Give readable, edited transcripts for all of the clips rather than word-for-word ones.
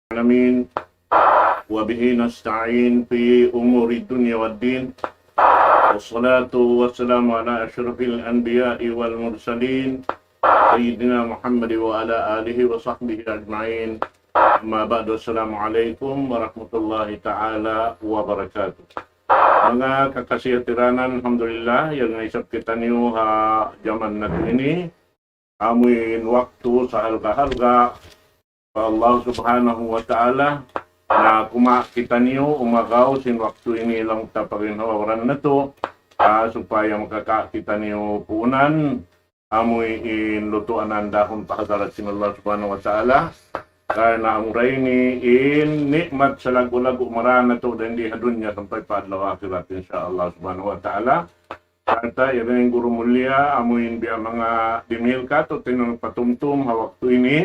العالمين وبه نستعين في أمور الدنيا والدين والصلاة والسلام على أشرف الأنبياء والمرسلين سيدنا محمد وعلى آله وصحبه أجمعين أما بعد السلام عليكم warahmatullahi ta'ala wabarakatuh. Mga kakasih tiranan, alhamdulillah yang naisap kita niyo zaman natin ini amuin waktu sa halga-halga Allah subhanahu wa ta'ala na kita niyo umagaw sin waktu ini lang tapaginhawaran na to supaya makakakita niyo puunan amoy lutuan ang dahon pahadarat sin Allah subhanahu wa ta'ala karena amuray ni nikmat sa lagu-lagu marana to dan di dunya sampai paadlaw akhirat insyaallah subhanahu wa ta'ala. Kata yang guru mulia amuin biya mga dimilka to tinong patumtum waktu ini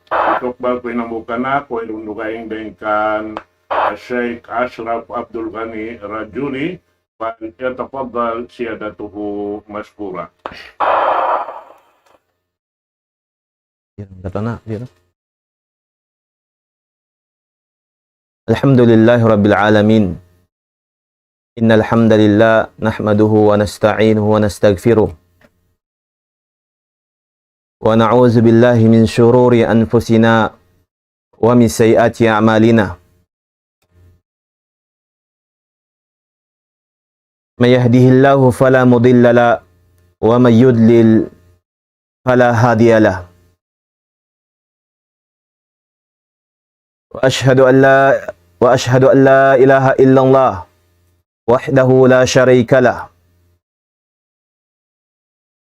untuk bago inamukan na ko ilundugaing dengan Sheikh Ashraf Abdul Ghani Rajuli فليتفضل سيادته مشكورا. الحمد لله رب العالمين إن الحمد لله نحمده ونستعينه ونستغفره ونعوذ بالله من شرور أنفسنا ومن سيئات أعمالنا من يهده الله فلا مضل له ومن يضلل فلا هادي له وأشهد أن لا إله إلا الله وحده لا شريك له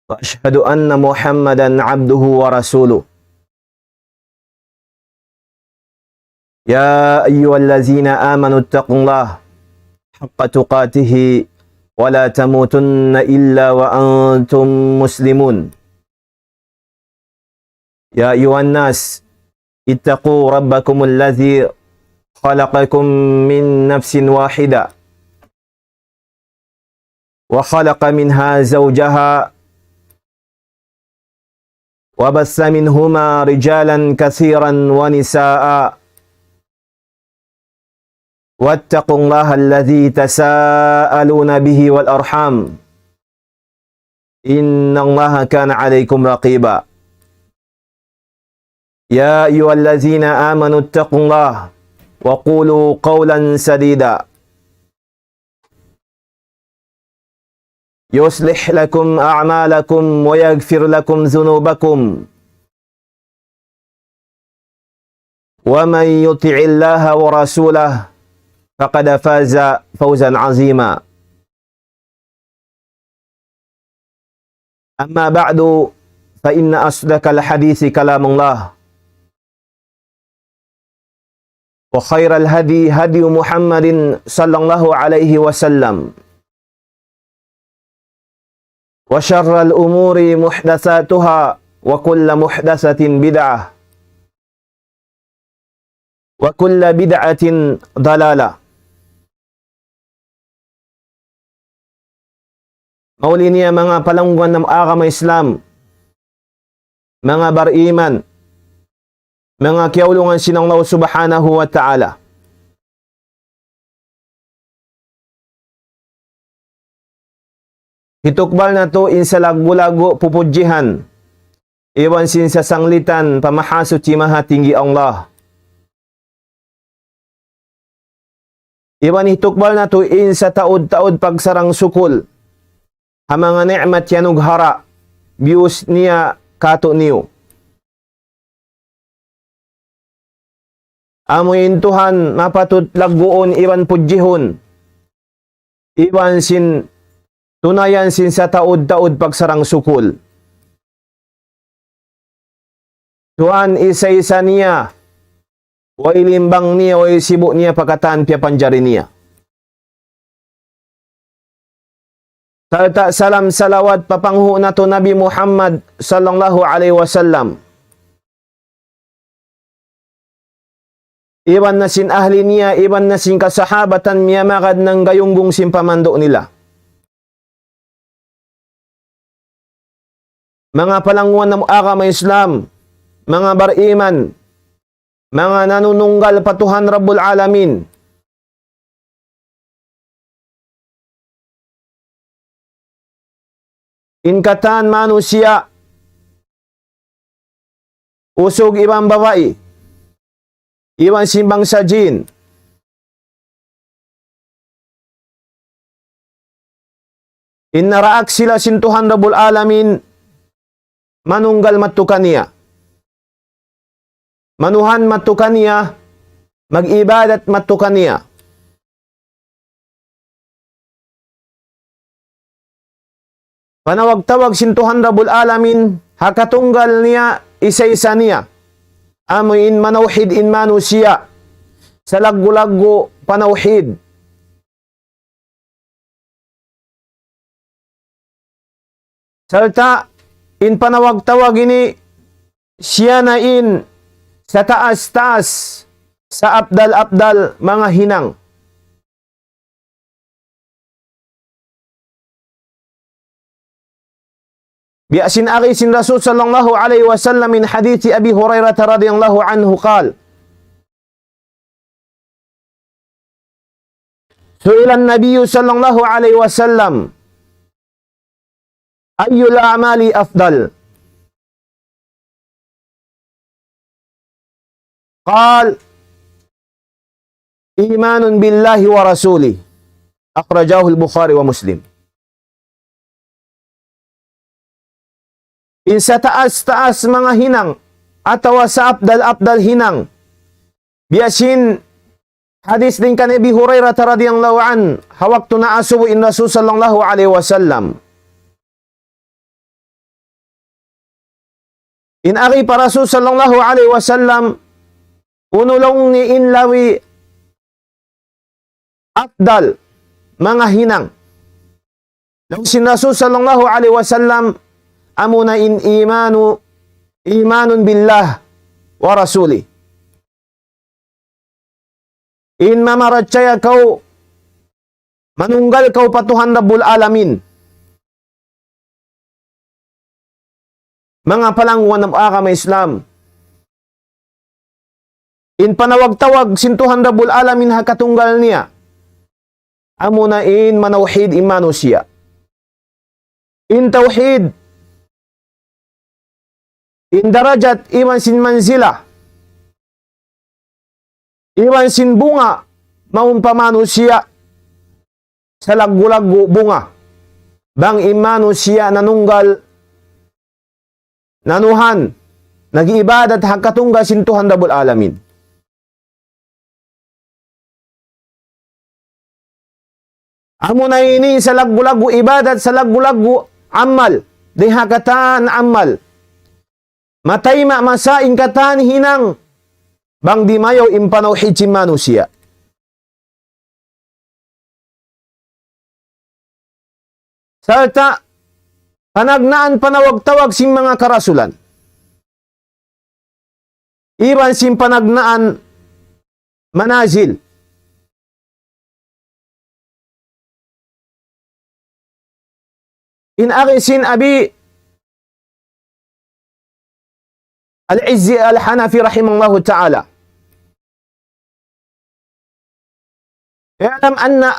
وأشهد أن محمدا عبده ورسوله يا أيها الذين آمنوا اتقوا الله حق تقاته ولا تموتن إلا وأنتم مسلمون يا أيها الناس اتقوا ربكم الذي خلقكم من نفس واحدة وخلق منها زوجها وبث منهما رجالا كثيرا ونساء واتقوا الله الذي تساءلون به والأرحام إن الله كان عليكم رقيبا يا أيها الذين آمنوا اتقوا الله وقولوا قولا سديدا يصلح لكم أعمالكم ويغفر لكم ذنوبكم ومن يطع الله ورسوله فقد فاز فوزا عظيما أما بعد فإن أصدق الحديث كلام الله وخير الهدي هدي محمد صلى الله عليه وسلم وشر الأمور محدثاتها وكل محدثة بدعة وكل بدعة ضلالة. Mauli niya mga palangguan ng agama Islam, mga bariman, mga kiyaulungan sinang Allah subhanahu wa ta'ala. Hitukbal na to in sa lagu-lagu pupudjihan. Iwan sin sa sanglitan pamahasut si maha tinggi Allah. Iwan hitukbal na to in sa taod-taod pagsarang sukul. Hamanga ni'mat yanug hara. Bius niya kato niyo. Amuin Tuhan mapatut laguon iwan pudjihon. Iwan sin tunayan sin sa taod-taod pagsarang sukul. Tuhan isa-isa niya. O ilimbang niya o isibu niya pagkataan piya panjari niya. Salta salam salawat papanghu na to Nabi Muhammad sallallahu alaihi wasallam. Iwan na sin ahli niya, iwan na sin kasahabatan niya magad ng gayunggong simpamando nila. Mga palanguan ng agama Islam, mga bariman, mga nanununggal patuhan Rabbul Alamin. Inkatan manusia, usog ibang babae, iwan simbang sa jin, inaraak sila sintuhan Rabbul Alamin, manunggal matukan niya. Manuhan matukan niya, mag-ibadat matukan niya. Panawag-tawag sintuhan Rabbul Alamin, hakatunggal niya, isa-isa niya. Amuin manawhid in manusia, sa laggo-laggo panawhid. Salta, in panawag-tawag ini, siya na in, sa taas-taas, sa abdal-abdal mga hinang. Biasin aki sin Rasul sallallahu alaihi wasallam min hadithi Abi Hurairah radhiyallahu anhu qal Su'ila an-nabiy sallallahu alaihi wasallam ayyul a'mali afdal قال إيمان بالله ورسوله أخرجاه البخاري ومسلم. Sa taas-taas mga hinang atau sa abdal-abdal hinang. Biasin hadis din kan Abi Hurairah radhiyallahu an hawaktu na asubu in Rasul sallallahu alaihi wasallam. In ari para Rasul sallallahu alaihi wasallam unulong ni inlawi afdal mga hinang. Lalu sin Rasul sallallahu alaihi wasallam amuna in imanun billah wa rasuli. In mamaracaya kau manunggal kau patuhan Rabbul Alamin. Mga palangwan ng agama Islam. In panawag-tawag sintuhan Rabbul Alamin hakatunggal niya. Amuna in manawhid in manusia. In tawhid. In darajat iwan sin manzila. Iwan sin bunga maumpa manusia sa laggo-laggo bunga. Bang imanusia nanunggal nanuhan nag-iibadat hakatunggal sintuhan Rabbul Alamin. Amo na ini sa laggo-laggo ibadat, sa laggo-laggo amal. Di hakatan amal. Matay masaing katan hinang. Bang di mayo impanawhid si manusia. Salta, panagnaan panawag-tawag si mga karasulan. Iban sin panagnaan manazil. In arisin Abi Al-Izzi Al-Hanafi rahimahullahu ta'ala. I'lam anna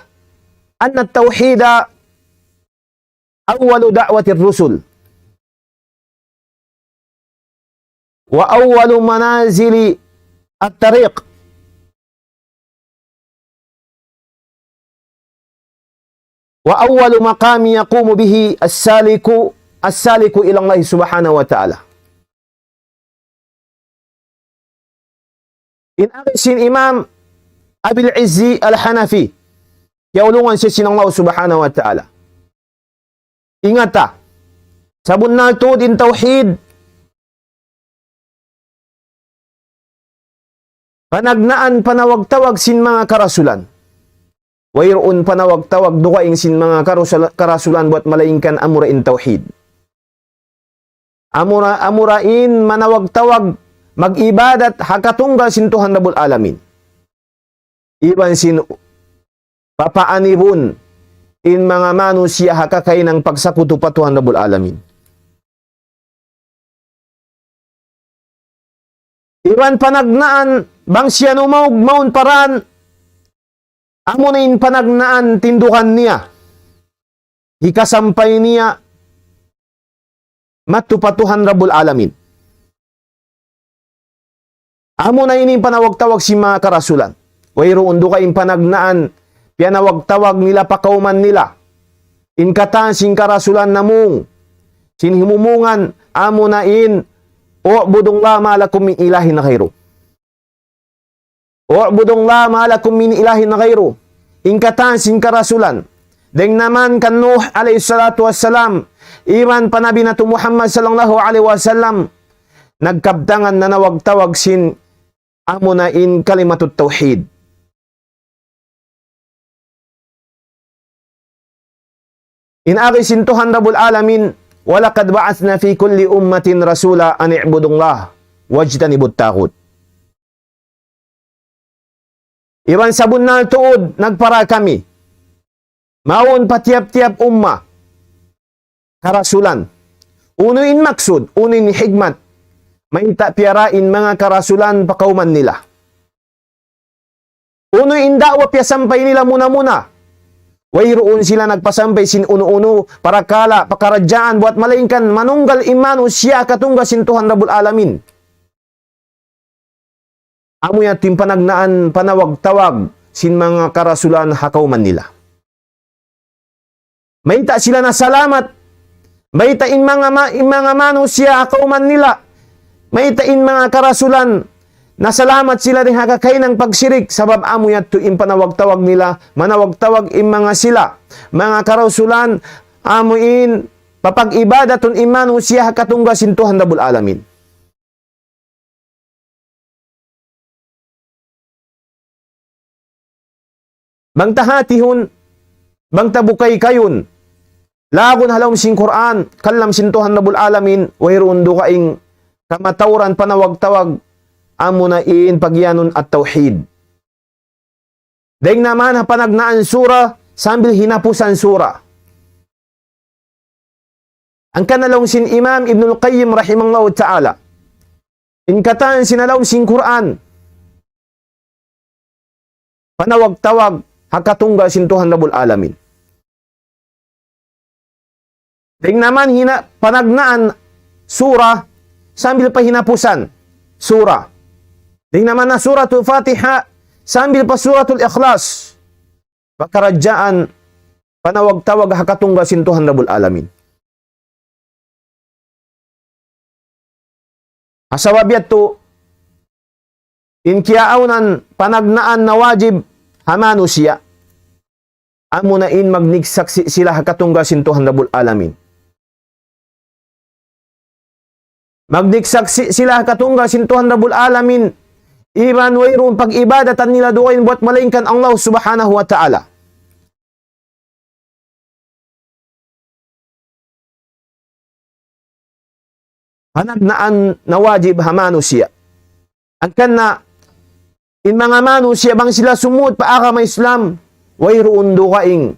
at-tawhid awwalu da'wati ar-rusul wa awwalu manazili at-tariq wa awwalu maqami yaqumu bihi as-saliku ila Allah subhanahu wa ta'ala. In arisin Imam Abil Izzi Al-Hanafi, yaulungan siya sin Allah subhanahu wa ta'ala. Ingata, sabun na ito din tawhid, panagnaan panawag-tawag sin mga karasulan. Wayroon panawag-tawag dukaing sin mga karasulan buat malaingkan amurain tawhid. Amurain manawag-tawag mag-ibadat hakatunggal sin Tuhan Rabbul Alamin. Iban sin papaanibun in mga manusia hakakay ng pagsakuto pa Tuhan Rabbul Alamin. Iwan panagnaan, bang siya numawag maun paran, amo na in panagnaan tindukan niya. Ikasampay niya, matupatuhan Rabbul Alamin. Amo na in panawag-tawag si mga karasulan. Wayroon do ka in panagnaan, pianawag-tawag nila pakauman nila. In katan sing karasulan namung, sinhimumungan, amo na in, o budong lama lakum min ilahin na kayro. O budong lama lakum min ilahin na kayro. In katan sing karasulan. Deng naman kan Nuh alayhi salatu wassalam, iman panabi na to Muhammad sallallahu alaihi wasallam, nagkabtangan na nawag-tawag sin amo na in kalimatut tauhid. In akisintuhan Rabbul Alamin, walakad ba'athna fi kulli ummatin rasula an i'budullah wajtanibut taghut. Iban sabun na tuod, nagpara kami. Maun patiap-tiap umma, karasulan. Unuin maksud, unuin hikmat, may piarain mga karasulan pakauman nila. Unuin dakwa piyasampay nila muna-muna. Wayroon sila nagpasampay sin uno-uno, para kala, pakaradyaan, buat malaingkan, manunggal imanu siya katungga sintuhan Rabbul Alamin. Amo yatim panagnaan, panawag-tawag, sin mga karasulan hakauman nila. Mayta sila na salamat. Mayta in mga manusia kauman nila. Mayta in mga karasulan na salamat sila rin hakakay ng pagsirik. Sabab amo yato in panawag-tawag nila. Manawag-tawag in mga sila. Mga karasulan amo in papag-ibadaton in manusia hakatungga sintuhan Rabbul Alamin. Bang tahatihon, bang tabukay kayon, lagon halawm sing Quran, kalam sintuhan Rabbul Alamin, wayroon do kaing kamatawran panawag-tawag, amo na in pagyanon at tauhid. Deng naman panagnaan sura, sambil hinapusan sura. Ang kanalong sin Imam Ibnul Qayyim rahimahullah ta'ala, in katan sinalawm sing Quran, panawag-tawag, hakatungga sintuhan Rabbul Alamin. Ding naman panagnaan sura sambil pa hinapusan sura. Ding naman na suratul Fatiha sambil pa suratul Ikhlas. Pakaradyaan panawag-tawag hakatungga sintuhan Rabbul Alamin. Asawabiyat to in kiyaaunan panagnaan na wajib hamano siya. Amo na in magniksak sila hakatungga sintuhan Rabbul Alamin. Magniksak sila hakatungga sintuhan Rabbul Alamin. Iban wayroon pag-ibadatan nila doon buat malaingkan Allah subhanahu wa ta'ala. Panagnaan na wajib hamano siya. Angkan na in mga manusia bang sila sumut paaka may Islam, wayroon do kaing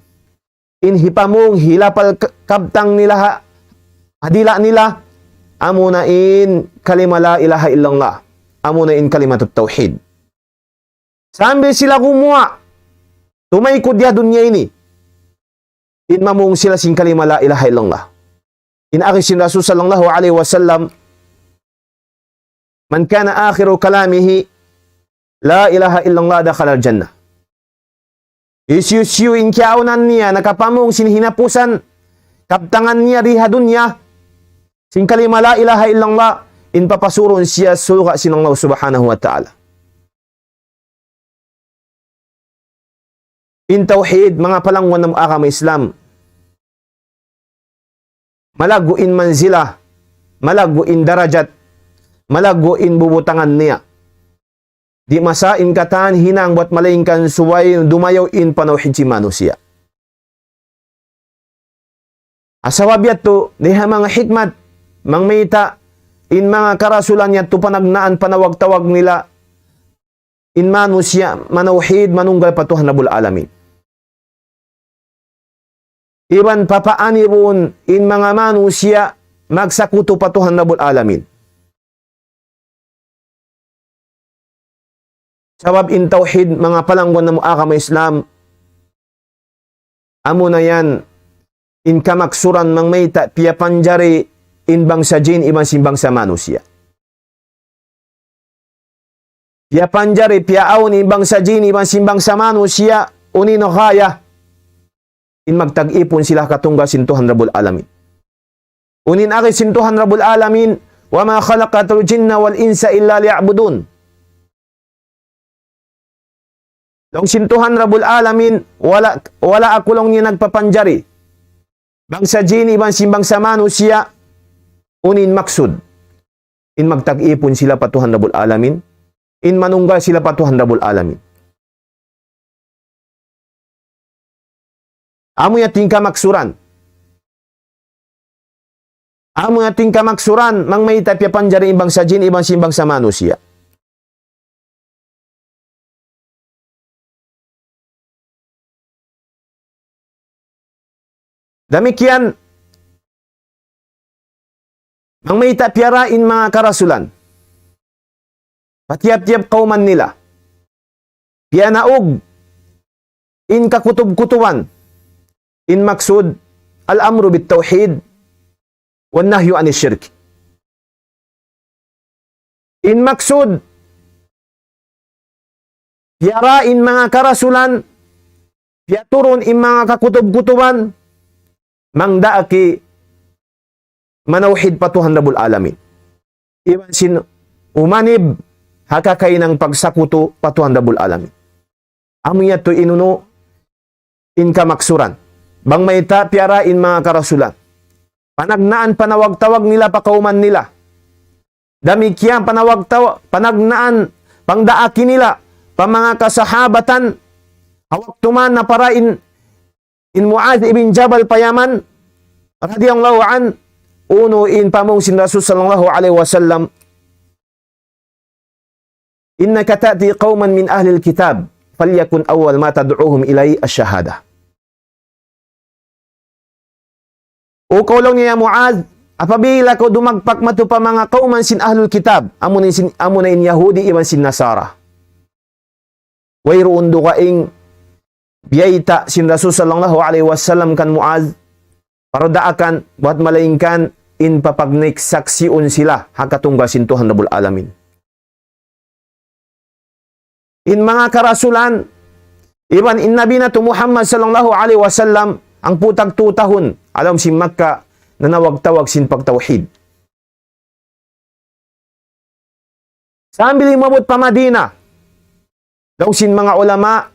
in hipamong hilapal kabtang nila hadila nila, amo na in kalima la ilaha illallah, amo na in kalimatut tauhid. Sambil sila gumawa, tumaykod ya dunya ini, in mamong sila sing kalima la ilaha illallah. In akisin Rasul sallallahu alaihi wasallam, man kana akhiru kalamihi la ilaha illallah dakhala al-jannah. Isyusyu in kiaunan niya, nakapamong sinhinapusan, kaptangan niya riha dunya, sin kalima la ilaha illallah, in papasuron siya suka sinang Allah subhanahu wa ta'ala. In tauhid, mga palangwan ng akam Islam, malago in manzila, malago in darajat, malago in bubutangan niya. Di masain katan hinang buat malaingkan suway dumayaw in panawhid si manusia. Asawabiyat to, diha mga hikmat, mangmita, in mga karasulan niya to panagnaan panawag-tawag nila, in manusia, manawhid, manunggal patuhan Rabbul Alamin. Iban papaani ron, in mga manusia, magsakuto patuhan Rabbul Alamin. Sabab in tauhid, mga palangwan na muaka may Islam, amo na yan, in kamaksuran mang mayta, piya panjari, in bangsa jin, ibang simbang sa manusia. Piya panjari, piya aon, in bangsa jin, ibang simbang sa manusia, unino kaya, in magtag-ipon sila katungga sintuhan rabul alamin. Unin aki sintuhan rabul alamin, wa ma khalaqatul jinna wal insa illa liya'budun. Long sintuhan rabul alamin, wala akulong niya nagpapanjari. Bangsa jini, ibang simbang sa manusia, unin maksud. In magtag-ipon sila patuhan rabul alamin, in manunggal sila patuhan rabul alamin. Amo yating kamaksuran. Amo yating kamaksuran, mang may tapya panjari ibang sa jin, ibang simbang sa manusia. Damikian, mang may tapyarain mga karasulan, patiap-tiap kauman nila, piyanaog, in kakutub-kutuban, in maksud, al-amru bit tauhid, wan nahyu anis syirk. In maksud, piyarain mga karasulan, piyaturun in mga kakutub-kutuban, mangdaaki manawhid patuhan rabul alamin. Iban sin umanib hakakay ng pagsakuto patuhan rabul alamin. Amoy yato inuno in kamaksuran. Bang mayta piarain mga karasulan. Panagnaan panawag-tawag nila pakauman nila. Damikian panagnaan pangdaaki nila pa mga kasahabatan hawak tuman na parain in Mu'adh ibn Jabal payaman radhiyallahu an uno in pamong sin Rasul sallallahu alaihi wasallam innaka ta'ti qauman min ahli alkitab falyakun awwal ma tad'uuhum ilay ash-shahada. O kaulong niya Mu'adh, apabila ko dumagpak mato pa mga kauman sin ahlul kitab, amo na in Yahudi iban sin Nasara. Wayroon do kaing biyayta sin Rasul sallallahu alaihi wasallam kan Mu'adh, parodaakan, buat malaingkan, in papagnik saksiun sila, hakatungga sintuhan rabul alamin. In mga karasulan, iban in Nabi na to Muhammad sallallahu alaihi wasallam, ang putag 2 tahon, alam si Makkah, na nawag-tawag sin pagtawhid. Sambil mabot pa Madina, daw sin mga ulama,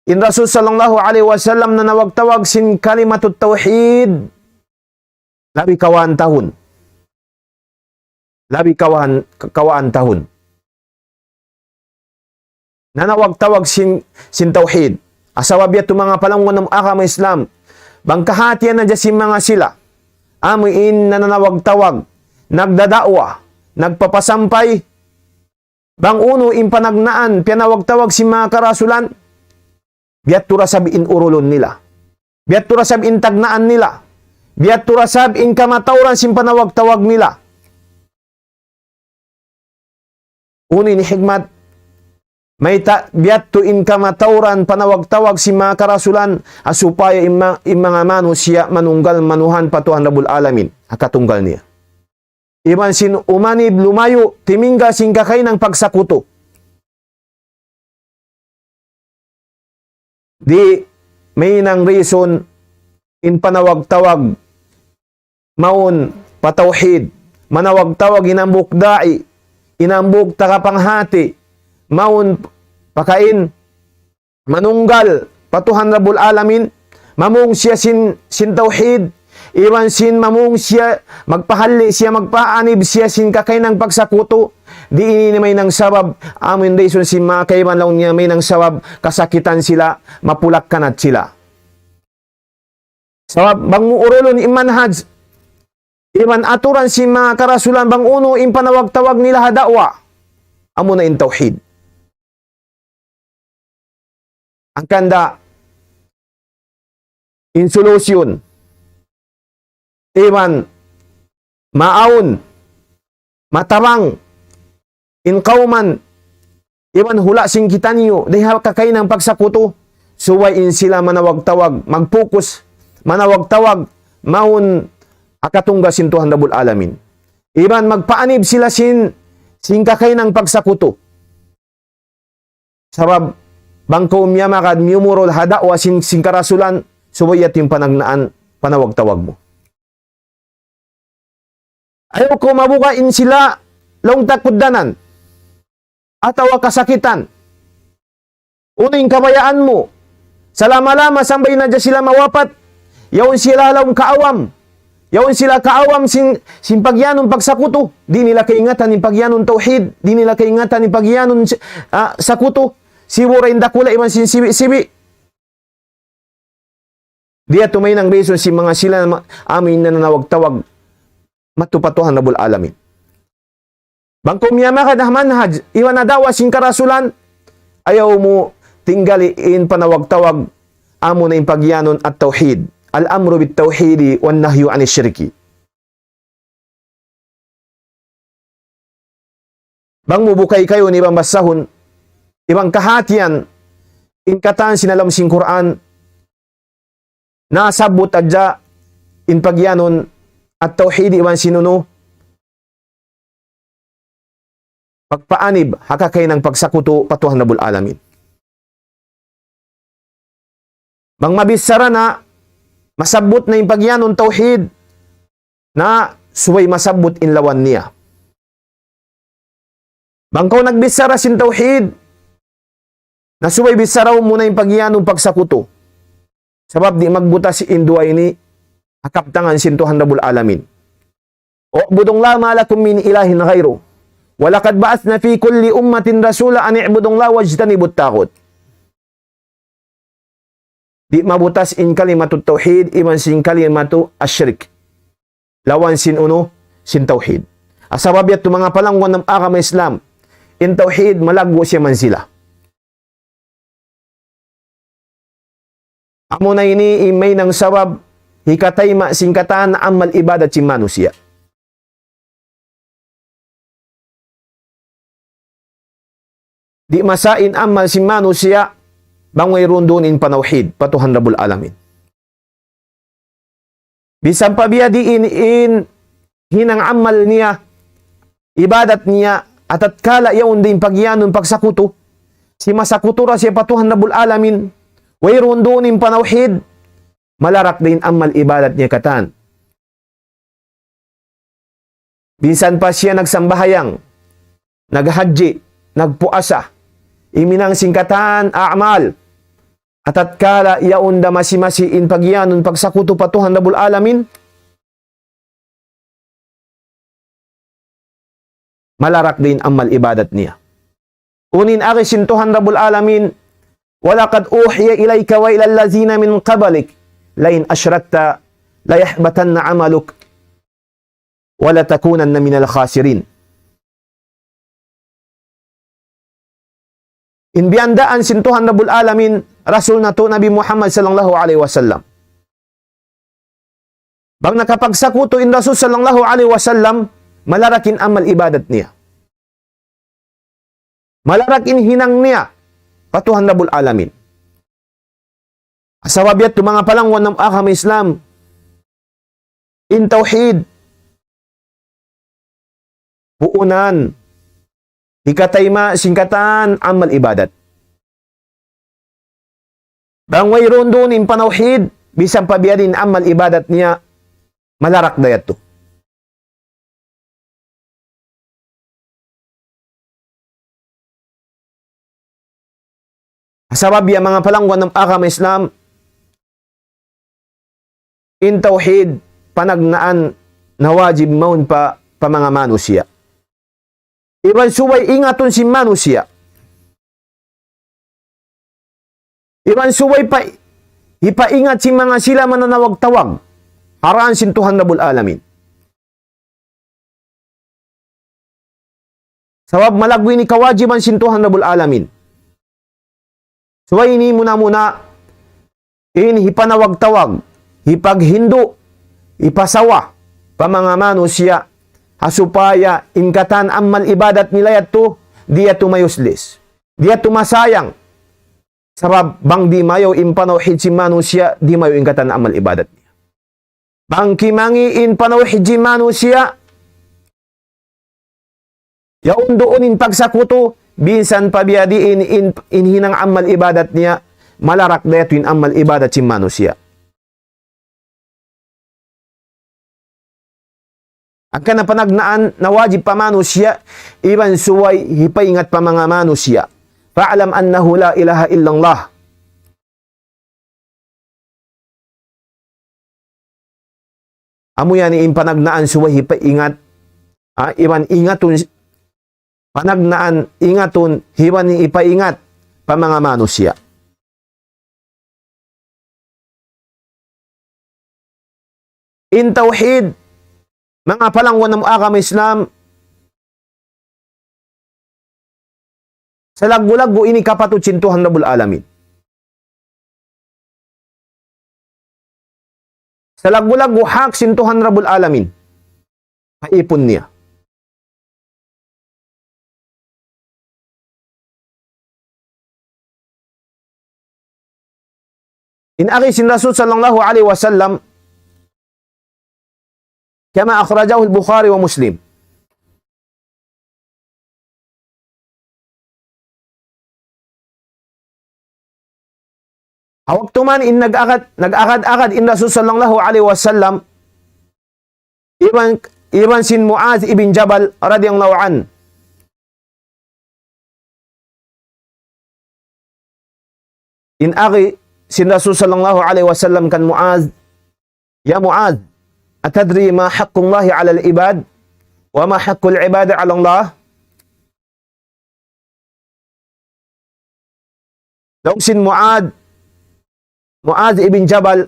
in Rasul sallallahu alaihi wasallam na nawag-tawag sin kalimatut tauhid, labi kawaan tahun. Labi kawaan tahun. Na nawag-tawag sin tauhid. Asawabiyat to mga palangwan ng akam Islam, bangkahatian na jasim mga sila, amuin na nanawag-tawag, nagdadawa, nagpapasampay, bang uno impanagnaan, piyanawag-tawag si mga karasulan, biat turasab in urulon nila, biat turasab in tagnaan nila, biat turasab in kamatauran sin panawag-tawag nila. Uni ni hikmat, may biat to in kamatauran panawag-tawag si mga karasulan asupaya in mga manusia manunggal manuhan patuhan rabul alamin akatunggal niya. Iban sin umanib lumayo timingga sin kakay ng pagsakuto. Di may nang reason in panawag-tawag maun patawhid manawag-tawag inambuk da'i inambuk takapanghati maun pakain manunggal patuhan rabul alamin mamung siya sin tauhid iwan sin mamung siya magpahalli siya magpaanib siya sin kakay ng pagsakuto di ini may nang sabab amin reason sin mga kaiban lang niya may nang sabab kasakitan sila mapulak kanat sila sabab bang muurulon imanhaj iman aturan si mga karasulan bang uno impanawag-tawag nila hadawa amo na in tauhid. Ang kanda, in solusyon, iman, maawon, matarang, in kauman, Iwan hula sing kita niyo, diha kakay ng pagsakuto, suwayin sila manawag-tawag, mag-focus, manawag-tawag, maun akatungga sintuhan Rabbul Alamin. Iban magpaanib sila sin kakay ng pagsakuto. Sabab, bangko umyama kad miyumurol hada o sin karasulan, suwayat yung panagnaan, panawag-tawag mo. Ayaw ko mabukain sila long takuddanan ataw kasakitan. Uning kabayaan mo. Salama-lama sambay na dyan sila mawapat. Yaon sila lang kaawam. Yaon sila kaawam sin pagyanong pagsakuto. Di nila kaingatan ni pagyanong tauhid. Di nila kaingatan ni pagyanong sakuto. Siwura indakula iman sin sibi-sibi. Diya tumay ng reason si mga sila amin na nanawag-tawag matupatuhan Rabbul Alamin. Bangko miyama ka manhaj, iwan na dawa sing karasulan, ayaw mo tinggaliin panawag-tawag, amo na yung pagyanon at tauhid. Al-amru bit tauhidi wan nahyu anis syirki. Bang mubukay kayo ni ibang basahon, ibang kahatian, inkatan sinalam sing Quran, nasabot adja in pagyanon at tauhidi iwan sinuno, pagpaanib, hakakay ng pagsakuto, patuhan Rabbul Alamin. Bang mabisara na, masabot na yung pagyanon tauhid, na suway masabot inlawan niya. Bang kau nagbisara sin tauhid, na suway bisaraw muna yung pagyanon pagsakuto. Sabab di magbuta si Induay ni, akaptangan sintuhan Rabbul Alamin. O budong lama lakum min ilahin na kayro. Walakad baas na fi kulli ummatin rasula an i'budong la wajtanibut takot. Di mabutas in kalimatu tauhid iman sin kalimatu asyrik. Lawan sin uno sin tauhid. Asabab yato mga palangwan ng agama Islam, in tauhid malagwo siya man sila. Amo na ini imay ng sabab hikatay ma singkatan amal ibadat si manusia. Di masain amal si manusia bangoy rundunin panauhid patuhan Rabbul Alamin. Bisan pa biya diin hinang amal niya, ibadat niya, at kala yaon din pagyanon pagsakuto, si masakutura siya patuhan Rabbul Alamin, way rundunin panauhid, malarak din amal ibadat niya katan. Bisan pa siya nagsambahayang, naghaji, nagpuasa, iminang singkatan a'mal, at kala yaon da masi-masi in pagyanon pagsakuto patuhan Rabbul Alamin, malarak din amal ibadat niya. Unin aki sintuhan Rabbul Alamin, walakad uhiya ilayka wa ilal lazina min qabalik, lain asyrakta, layahbatanna amaluk, wala takunanna minal khasirin. Inbiyandaan sintuhan Rabbul Alamin, Rasul na to Nabi Muhammad sallallahu alaihi wasallam. Bang nakapagsakuto in Rasul sallallahu alaihi wasallam, malarakin amal ibadat niya. Malarakin hinang niya, patuhan Rabbul Alamin. Asawabiyat to mga palangwan ng agama Islam, in tauhid, puunan, hikatayma singkatan amal ibadat. Bangway rundun in panauhid, bisang pabiyadin amal ibadat niya, malarak dayat to. Sabab ya mga palangwan ng agama Islam, in tauhid, panagnaan na wajib maun pa mga manusia. Iban suway ingaton si manusia. Iban suway pa ipaingat si mga sila mananawag-tawag. Haraan sintuhan Rabbul Alamin. Sabab malagwi ni kawajiban sintuhan Rabbul Alamin. Suway ini muna in hipanawag-tawag, hipaghindo, ipasawa pa mga manusia, hasupaya ingkatan amal ibadat nila yato, diya tumayuslis. dia tumasayang. Sabab bang di mayo impanawhid si manusia, di mayo ingkatan amal ibadat niya. Bang kimangiin panawhid si manusia, yaon doonin pagsakuto, binsan pabiadiin inhinang amal ibadat niya, malarak dayatuin amal ibadat si manusia. Ang kanapanagnaan na wajib pa manusia, iban suway hipaingat pa mga manusia. Fa'alam annahu la ilaha illallah. Amo yan impanagnaan suway hipaingat. Iban ingatun, panagnaan ingatun, hiwan ipaingat pa mga manusia. In tauhid, mga palangwan ng agama Islam, sa lagu-lagu ini kapatutsintuhan Rabbul Alamin. Sa lagu-lagu hak sintuhan Rabbul Alamin. Paipon niya. Inakisin Rasul sallallahu alaihi wasallam kama akhrajahu al-Bukhari wa Muslim. Hawak tuman in nag-akad in Rasul sallallahu alaihi wasallam iban sin Muaz ibn Jabal radhiyallahu an. In aki sin Rasul sallallahu alaihi wasallam kan Muaz, ya Muaz, atadri ma haqqullahi 'ala al-ibad wa ma haqqul ibadi 'ala Allah? Daw sin Muaz ibn Jabal,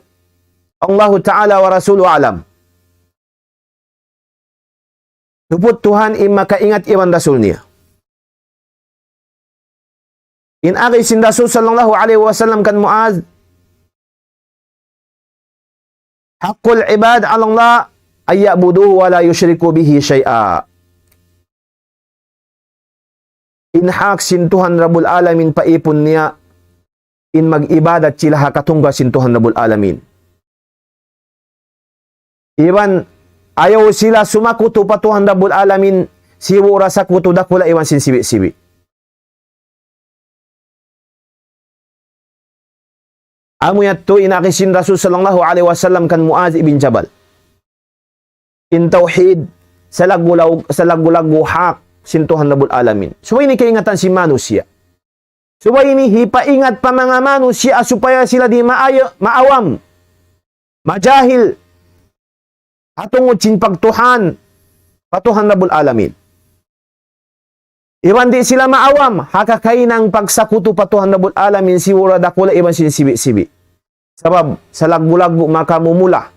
Allah Ta'ala wa Rasuluhu alam. Luput Tuhan makaingat iwan Rasul niya. In aki sin Rasul sallallahu alaihi wasallam kan Muaz, haqqul ibad ala Allah ay ya'buduhu wa la yushriku bihi syai'a. In hak sin Tuhan Rabbul Alamin paipon niya, in mag-ibadat sila hakatungga sin Tuhan Rabbul Alamin. Iwan ayaw sila sumakuto pa Tuhan Rabbul Alamin, siwura sa kuto dakula iwan sin sibi-sibi. Amo yato inakisin Rasul sallallahu alaihi wasallam kan Muaz ibn Jabal. In tauhid, sa lagu-lagu hak sin Tuhan Rabbul Alamin. So ini kaingatan si manusia. Supaya ini hipaingat pa mga manusia supaya sila di maawam, majahil, atungod sin pagtuhan, patuhan Rabbul Alamin. Iwan di sila maawam, hakakay ng pagsakuto patuhan Rabbul Alamin, siwura dakula iwan sin sibi-sibi. Sabab, sa lagu-lagu makamumula,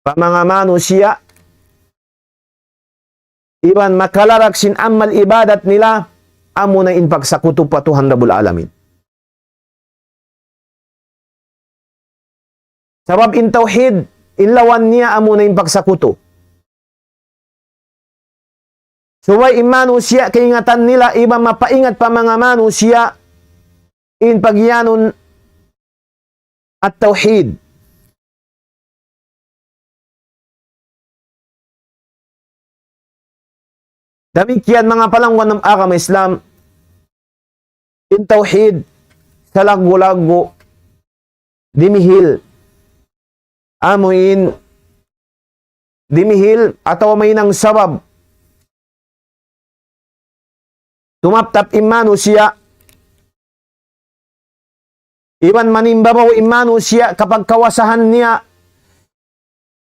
pa mga manusia, iwan makalarak sin amal ibadat nila, amo na in pagsakuto pa Tuhan Rabbul Alamin. Sabab in tauhid, inlawan niya amo na in pagsakuto. Suway in manusia, kaingatan nila, iba mapaingat pa mga manusia, in pagyanon at tauhid. Damikian mga palangwan ng agama Islam, in tauhid, sa lagu-lagu, dimihil, amuin, dimihil, ataw may nang sabab, tumaptap imanu siya, iban manimbabaw imanu siya, kapag kawasahan niya,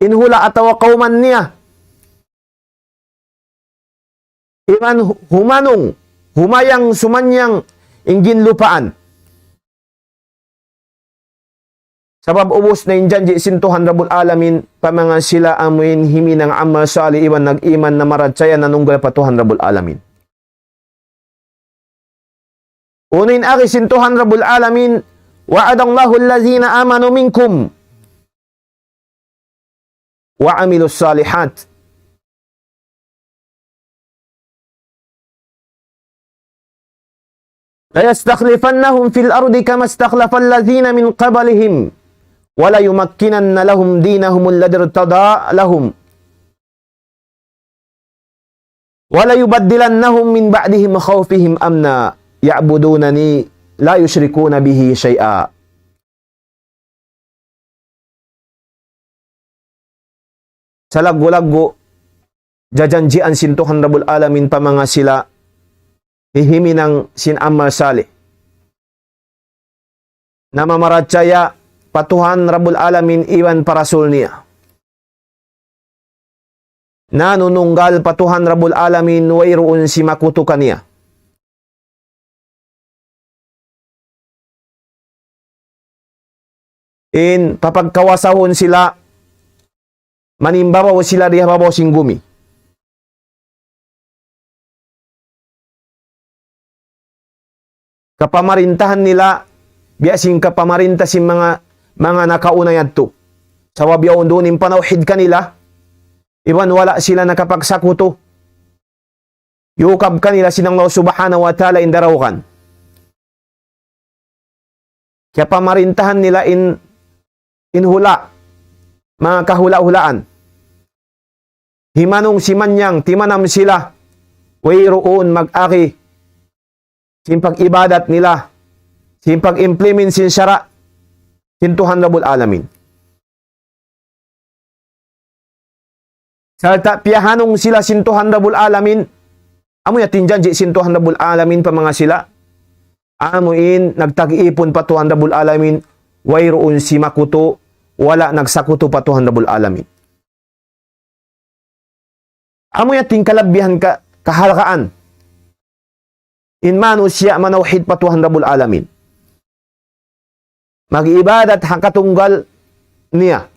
inhula ataw kauman niya, iban humanong, humayang sumanyang, inggin lupaan. Sabab ubos na injanji sintuhan Rabbul Alamin, pamanga sila amuin himi ng amal sali iwan nag-iman na maradsaya nanunggal patuhan Rabbul Alamin. Unin aki sintuhan Rabbul Alamin, wa'adallahu allazina amanu minkum wa amilus salihat. la yastakhlifannahum fil ardi kama istakhlafal ladzina min qablihim wa la yumakkinanna lahum dinahum alladhi irtada lahum wa la yubaddilannahum min ba'dihim khawfihim amna ya'budunani la yusyrikuna bihi syai'a. Sa laggo-laggo, jajanjian sin Tuhan Rabbul Alamin pa mga sila hihimi ng sin Amal Saleh. Na mamaratsaya patuhan Rabbul Alamin iwan parasul niya. Nanununggal patuhan Rabbul Alamin wayroon si makutukan niya. In papagkawasahon sila, manimbabaw sila diha babaw sing gumi. Kapamarintahan nila, biasing kapamarinta si mga nakauna yadto. Sa wabyaw doon yung panawhid kanila, iwan wala sila nakapagsakuto. Yukab kanila sinang Allah subhanahu wa ta'ala indarawakan. Kaya pamarintahan nila inhula, mga kahula-hulaan. Himanong simanyang, timanam sila, wayroon mag-aki, simpag ibadat nila, simpag implement sin syara, sin Tuhan Rabbul Alamin. Sa piyahanong sila sin Tuhan Rabbul Alamin, amoy atin dyan, sin Tuhan Rabbul Alamin pa mga sila, amuin, nagtag-ipon pa Tuhan Rabbul Alamin, wayroon si makuto, wala nagsakuto pa Tuhan Rabbul Alamin. Amoy ating kalabihan kahalakaan. In manusya manawhid pa Tuhan Rabbul Alamin. Mag-ibadat hakatunggal niya.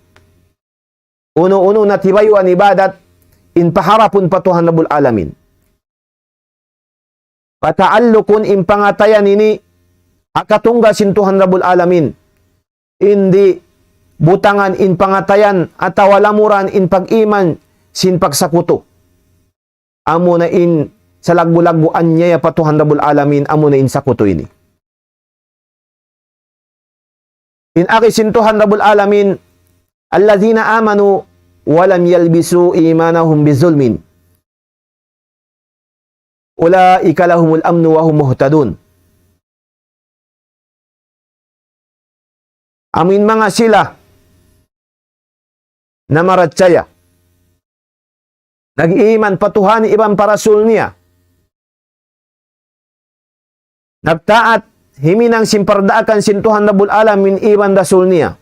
Uno-uno na tibayo ang ibadat in paharapon pa Tuhan Rabbul Alamin. Pataallukon in pangatayan ini hakatunggal sin Tuhan Rabbul Alamin. Hindi butangan in pangatayan at walamuran in pag-iman sin pagsakuto. Amo na in sa lagbo-lagboan niya pa Tuhan Rabbul Alamin, amo na in sakuto ini. In aki sin Tuhan Rabbul Alamin, allazina amanu walam yalbisu imanahum bizulmin. Ulaika lahumul amnu wa hum muhtadun. Amin mga sila na maratsaya. Nag-iiman patuhan ibang parasul niya. Nagtaat himinang simpardaakan sin Tuhan Rabbul Alamin ibang rasul niya.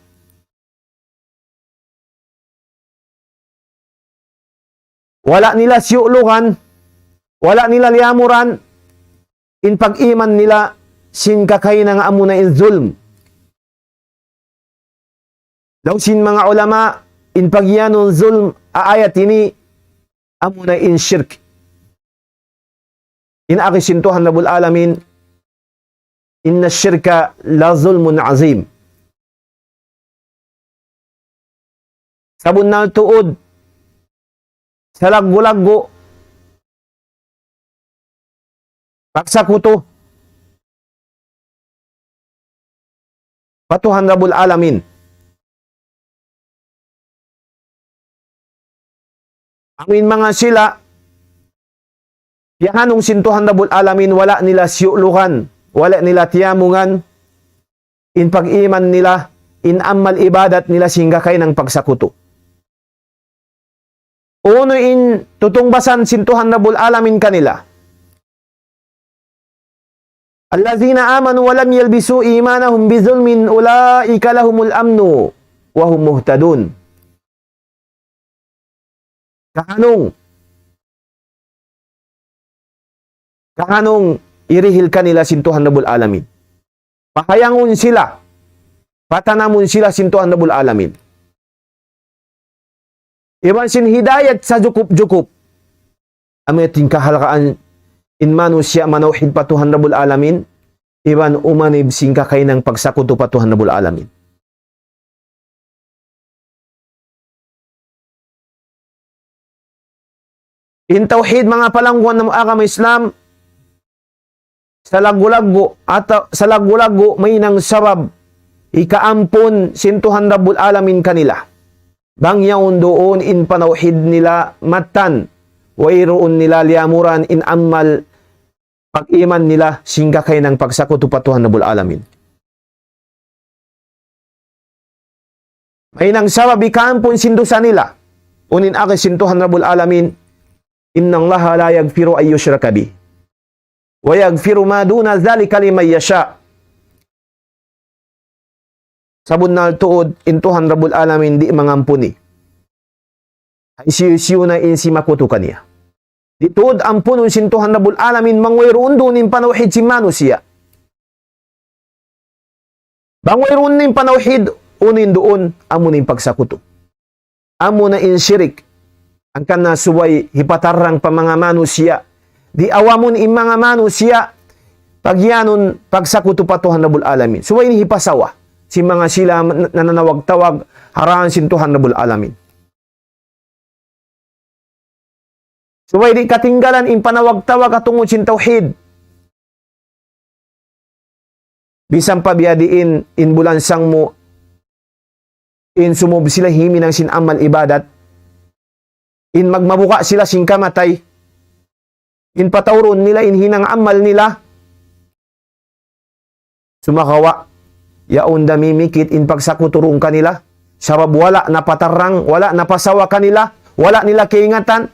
Wala nila siyulukan, wala nila liamuran, in pag-iman nila sin kakay na nga amo na in zulm. Daw sin mga ulama, in pagyanon zulm, aayat ini, amo na in shirk. In akisin Tuhan Rabbul Alamin, inna syirka la zulmun azim. Sabon na tuod, sa laggo-laggo, pagsakuto, patuhan Rabbul Alamin. Amin mga sila, yahanong sintuhan Rabbul Alamin, wala nila siyulukan, wala nila tiyamungan, in pag-iman nila, in amal ibadat nila singgakay ng pagsakuto. Uno in tutungbasan sintuhan Rabbul Alamin kanila. Allazina amanu walam yalbisu imanahum bizulmin ulaika lahumul amnu wa hum muhtadun. Kahanong irihil kanila sintuhan Rabbul Alamin. Pahayangon sila, patanamon sila sintuhan Rabbul Alamin. Iban sin hidayat sa jukup-jukup. Amin ating kahalakaan in manusya manawhid pa Tuhan Rabbul Alamin. Iban umanib singka kay ng pagsakuto pa Tuhan Rabbul Alamin. In tawhid mga palangguan ng agama Islam, sa lagu-lagu at sa lagu-lagu may nang sabab ikaampon sintuhan Rabbul Alamin kanila. Bangyaon doon in panawhid nila matan, wairoon nila liamuran in amal pag-iman nila singga kay ng pagsakutupatuhan Rabbul Alamin. May nang sabab ikaampon sindusa nila, unin aki sintuhan Rabbul Alamin, innang laha la yagfiru ay yushraka bih, wa yagfiru ma duna dhalika liman yasha. Sabon na tuod, intuhan Rabbul Alamin di mangampuni. Ay siyo na in si makuto kaniya. Di tuod ampunon sintuhan Rabbul Alamin mangwayroon doon in panawhid si manusia. Bangwayroon in panawhid, unin doon, amo na in pagsakuto. Amo na in syirik. Ang kanasuway, hipatarang pa mga manusia. Di awamon in mga manusia, pagyanon pagsakuto patuhan Rabbul Alamin. Suway ni hipasawa. Si mga sila nananawag-tawag harahan sintuhan Rabbul Alamin. So, di katinggalan in panawag-tawag atungod sin tauhid. Bisan pabiyadiin in bulansang mo, in sumub sila himi ng sin amal ibadat, in magmabuka sila sin kamatay, in patawron nila in hinang amal nila, sumakawa, yaon damimikit in pagsakuturong kanila, sabab wala na patarang, wala na pasawa kanila, wala nila kaingatan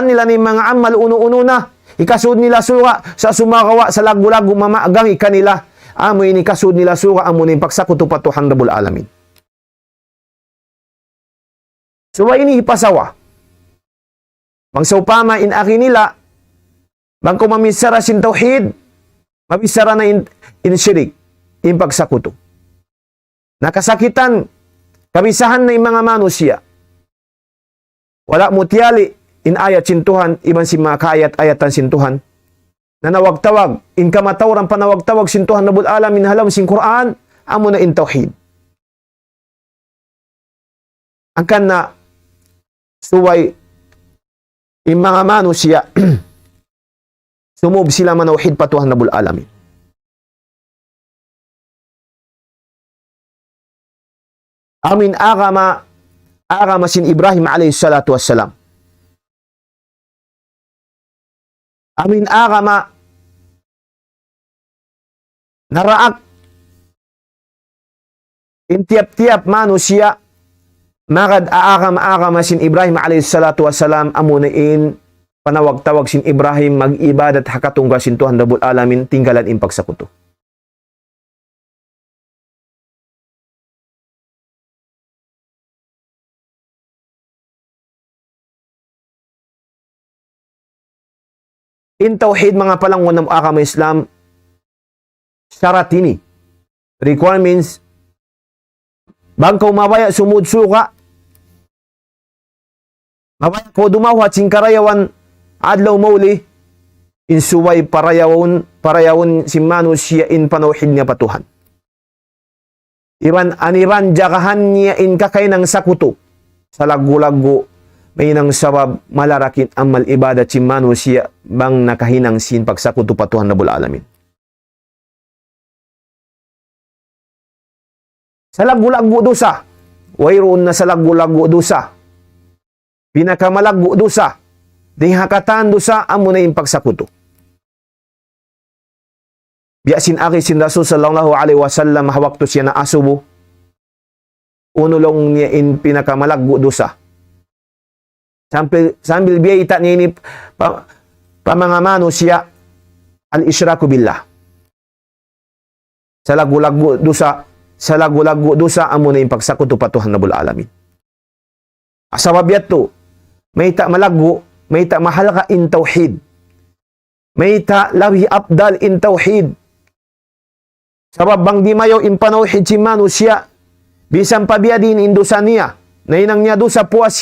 nila ni mga amal uno-uno na, ikasud nila suka sa sumakawa sa lagu-lagu mamaagang kanila, amo ini kasud nila suka amo ni pagsakutupatuhan Rabbul Alamin. So ini ipasawa. Mangsawpama in aki nila, bangko mamisara sin tauhid, mamisara na in syirik, in pagsakuto. Nakasakitan, kabisahan na yung mga manusia. Wala mo tiyali, in ayat sintuhan, iban si mga kaayat-ayatan sintuhan. Nanawag-tawag, in kamatawran panawag-tawag sintuhan Rabbul Alamin halam sin Quran, amo na in tauhid. Ang na suway, in mga manusia, sumub sila manawhid patuhan Rabbul Alamin. Amin agama sin Ibrahim alayhi salatu wassalam. Amin agama naraak in tiap-tiap manusia magad aagam sin Ibrahim alayhi salatu wassalam amunain panawag-tawag sin Ibrahim mag-ibadat hakatungga sin Tuhan Rabbul Alamin tinggalan in pagsakuto. In tauhid mga palangon ng agama Islam, syarat ini, requirements, bangkaw mabaya sumud suka, mabaya ko dumawat sing karayawan adlaw mauli, in suway parayawon si manusia in panauhid niya patuhan. Aniran jakahan niya in kakay ng sakuto, sa lagu-lagu, may nang sabab malarakin amal ibadat si manusia bang nakahinang sin pagsakuto patuhan Rabbul Alamin. Sa lagu-lagu dosa, wayroon na sa lagu-lagu dosa, pinakamalagu dosa, dihakatan dosa, amo na yung pagsakuto. Biyasin aki sin Rasul sallallahu alaihi wasallam hawakto siya na asubo, unulong niya in pinakamalagu dosa. Sambil biyayita niya ini mga manusia al-isyraku billah. Sa lagu-lagu dosa, amo na yung pagsakuto patuhan Rabbul Alamin. Asawabiyat to, may ta malagu, may ta mahal ka in tauhid. May ta lawi abdal in tauhid. Sabab bang di mayo in panauhid si manusia, bisan pabiya din in dosa niya, na inang niya dosa puas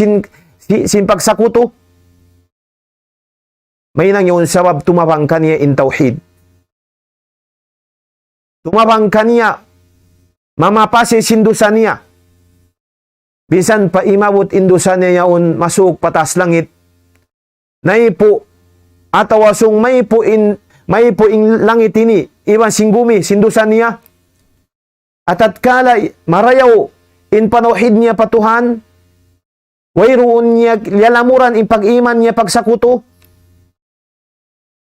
sin pagsakuto, may nang yun sabab tumapang kaniya in tauhid. Tumapang kaniya, mamapase sin dosa niya. Bisan pa imabot in dosa niya yun masuk patas langit. Naipo, atawasong may po in may po ing langit ini, iwan singgumi, sindusan niya. At tatkala marayaw in panauhid niya patuhan, wayroon niya lalamuran in pag-iman niya pagsakuto.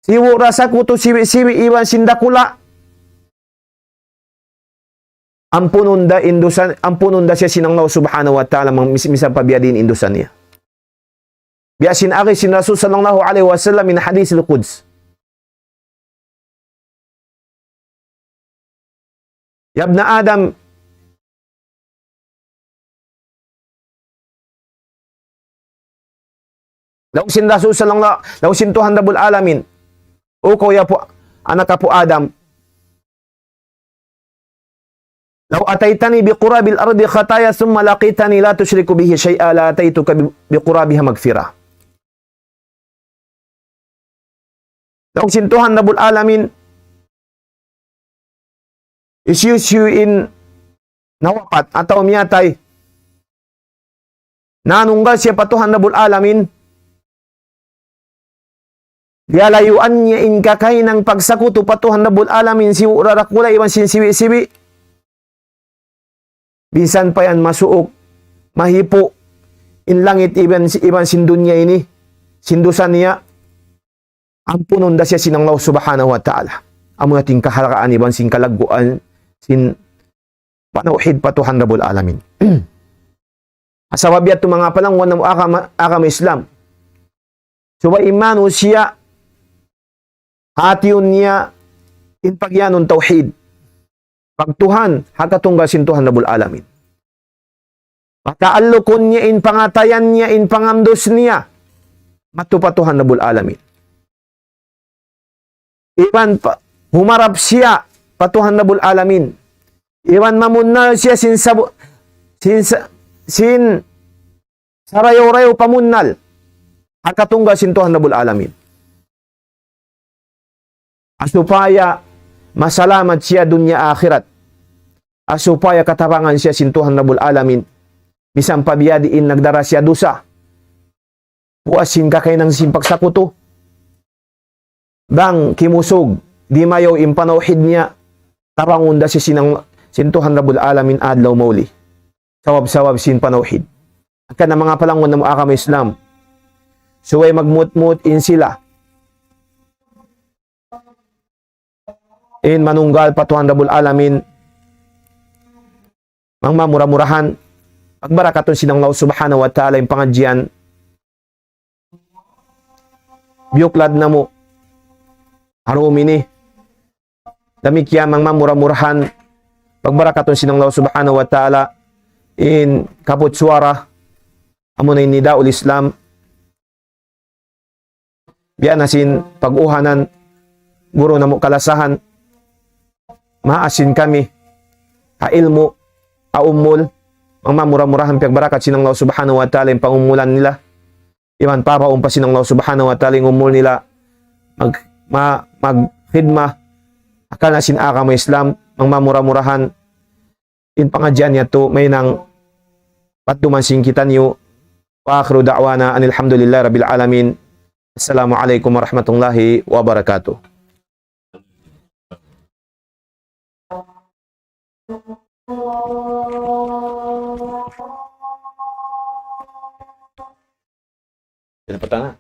Siwo rasakuto siwi-siwi iwan sindakula. Ampununda siya sinanglaw subhanahu wa ta'ala misang pabiyadin indusan niya. Biasin aki sin Rasul sallallahu alaihi wasallam min hadis al-Quds. Ya ibn Adam, law sin Rasul sallallahu, law sin Tuhan Rabbul Alamin, o ya po, anak ka po Adam, law ataitani biqurabil ardi khataya thumma laqitani la tusyriku bihi syai'a la ataituka biqurabiha magfirah. Law sin Tuhan Rabbul Alamin isyusyuin nawapat atau miyatay nanunggal siya patuhan Rabbul Alamin lialayuan niya in kakay ng pagsakuto patuhan Rabbul Alamin si urarakula iwan sinsiwi-siwi bisan pa yan masuok mahipo in langit iban sindunya ini sindusan niya ampunon da siya sinanglaw subhanahu wa ta'ala amo nating kahalakaan iban sin kalaguan sin panauhid patuhan Rabbul Alamin. Asawabiyat mga palangwan na akam Islam. So ba imanu siya hatiyon niya in pagyanon tauhid. Pagtuhan hakatunggal sin Tuhan Rabbul Alamin. Pataallukon niya in pangatayan niya in pangamdos niya matupatuhan Rabbul Alamin. Iban pa humarap siya patuhan Rabbul Alamin. Iwan mamunal siya sin sarayaw-rayaw pamunal. Hakatunggal sin Tuhan Rabbul Alamin. Asupaya masalamat siya dunya akhirat. Asupaya katapangan siya sin Tuhan Rabbul Alamin. Bisang pabiyadiin nagdara siya dusa. Puasin ka kay ng simpagsakuto. Bang kimusog. Di mayaw impanauhid niya. Tapangunda si Tuhan Rabbul Alamin adlaw mauli. Sawab-sawab sin panauhid. At ka na mga palangon na muakam Islam. Suway magmut-mut in sila. In manunggal patuhan Rabbul Alamin. Mang mamura-murahan. Pagbarakaton sinanglaw subhanahu wa ta'ala yung pangadyan. Biyuklad na mo. Harumini. Damikya mang mamura-murahan. Pagbarakaton sinanglaw subhanahu wa ta'ala in kaputswara amunay ni Daul Islam biyan nasin pag-uhanan guro na mo kalasahan maasin kami ilmu umul ang mamura-murahan pagбarakat sinanglaw subhanahu wa ta'ala yung pangumulan nila iman papaumpa sinanglaw subhanahu wa ta'ala yung umul nila maghidma akal nasin aka mo Islam ang mamura-murahan in pangadyan niya to may nang patumansing kita niyo wa akhiru da'wana anilhamdulillah rabbil alamin. Assalamualaikum warahmatullahi wabarakatuh. Sino pertanyaan?